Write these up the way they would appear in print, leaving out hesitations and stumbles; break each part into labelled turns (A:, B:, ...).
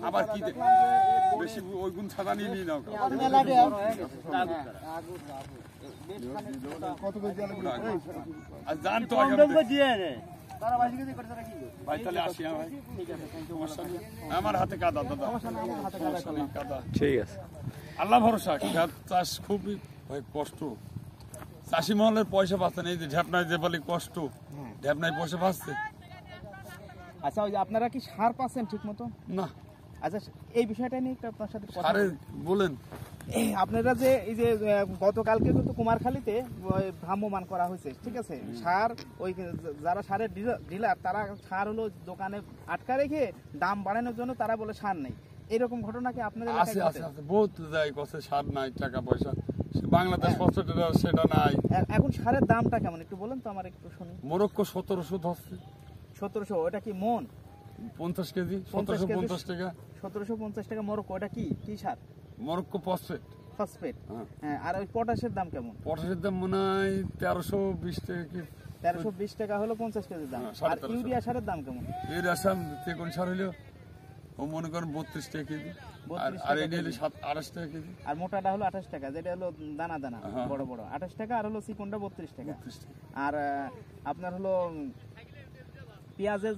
A: আবার কি বেশি ওই গুণ ছাদা নিয়ে নিয়ে নাও আর জান তো ভাই তাহলে আসি আমার হাতে কাদা দাদা কাদা
B: ঠিক আছে
A: আল্লাহ ভরসা খেত চাষ খুবই কষ্ট চাষি মহলের পয়সা পাচ্ছে না এই যে ঢ্যাপনায় যে বলে কষ্ট ঢ্যাপনায় পয়সা পাচ্ছে
C: আচ্ছা ওই যে আপনারা কি সার পাচ্ছেন ঠিক মতো
A: না
C: আচ্ছা এই বিষয়টা নিয়ে একটু আপনার সাথে
A: সারে বলেন
C: আপনারা যে এই যে গতকালকে কিন্তু কুমারখালীতে ভ্রাম্যমান করা হয়েছে ঠিক আছে সার ওই যারা সারের ডিলার তারা সার হলো দোকানে আটকা রেখে দাম বাড়ানোর জন্য তারা বলে সার নেই এরকম ঘটনা কি আপনাদের
A: আছে আছে আছে বহুত জায়গায় কষ্ট সার নাই টাকা পয়সা বাংলাদেশ কষ্টটা সেটা নাই
C: এখন সারের দামটা কেমন একটু বলেন তো আমার একটু শুনি
A: মরক্কো 1700 ধরছে
C: 1700 ওটা কি মন
A: 50 কেজি 1750 টাকা
C: 1750 টাকা মরক্কো ওটা কি কি সার
A: মরক্কো
C: ফসফেট হ্যাঁ আর ওই পটাশের দাম কেমন
A: পটাশের দাম মনে হয় 1320 টাকা কি
C: 1320 টাকা হলো 50 কেজির দাম আর ইউরিয়া সারের দাম কেমন
A: ইউরিয়া সার কোন সার হলো ও মনে করেন 32 টাকা কেজি আর এই হলো 28 টাকা কেজি
C: আর মোটাটা হলো 28 টাকা যেটা হলো দানা দানা বড় বড় 28 টাকা আর হলো চিকনটা 32 টাকা আর আপনার হলো পেঁয়াজের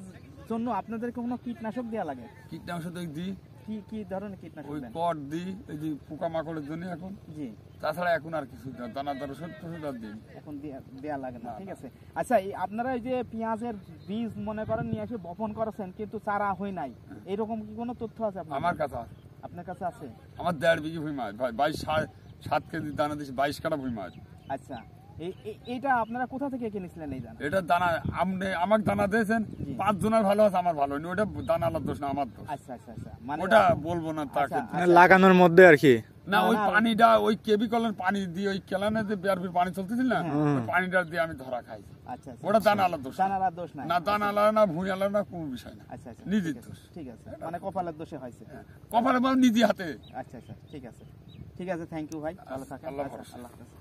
C: জন্য আপনাদের কোনো কীটনাশক দেয়া লাগে
A: কীটনাশক দিই
C: কি কি ধরনের কীটনাশক
A: ওই পট দিই এই যে পোকামাকড়ের জন্য এখন
C: জি
A: তাছাড়া এখন আর কিছু দানা দানা সত্তর দিন
C: এখন দেয়া লাগে না ঠিক আছে আচ্ছা আপনারা এই যে পেঁয়াজের বীজ মনে করেন নিয়ে এসে বপন করেছেন কিন্তু চারা হয় নাই এরকম কি কোনো তথ্য আছে
A: আমার কাছে
C: আপনার কাছে আছে
A: আমার 1.5 বিঘি ভুঁই মাছ ভাই 7 কেজি দানা দিয়েছি 22 কাটা ভুঁই মাছ
C: আচ্ছা এইটা আপনারা কোথা থেকে কিনেছিলেন এই দানা
A: এটা দানা আপনি আমাকে দানা দিয়েছেন 5 জনের ভালো আছে আমার ভালো হয়নি ওটা দানা আলাদা দোষ না আমার দোষ
C: আচ্ছা আচ্ছা আচ্ছা মানে
A: ওটা বলবো না তাকে
B: লাগানোর মধ্যে আর কি
A: না ওই পানিটা ওই কেমিক্যালের পানি দিয়ে ওই কেলানে যে বিআরপির পানি চলতেছিল না ওই পানিটা দিয়ে আমি ধরা খাই
C: আচ্ছা
A: ওটা দানা আলাদা দোষ
C: দানা আলাদা দোষ
A: না দানা আলাদা না ভুঁই আলাদা না কোনো বিষয় না
C: আচ্ছা আচ্ছা
A: নিজের দোষ
C: ঠিক আছে মানে কপালের দোষে হয়েছে
A: কপালে নিজে হাতে
C: আচ্ছা আচ্ছা ঠিক আছে থ্যাংক ইউ ভাই ভালো থাকেন
A: আল্লাহ
C: আল্লাহ হাফেজ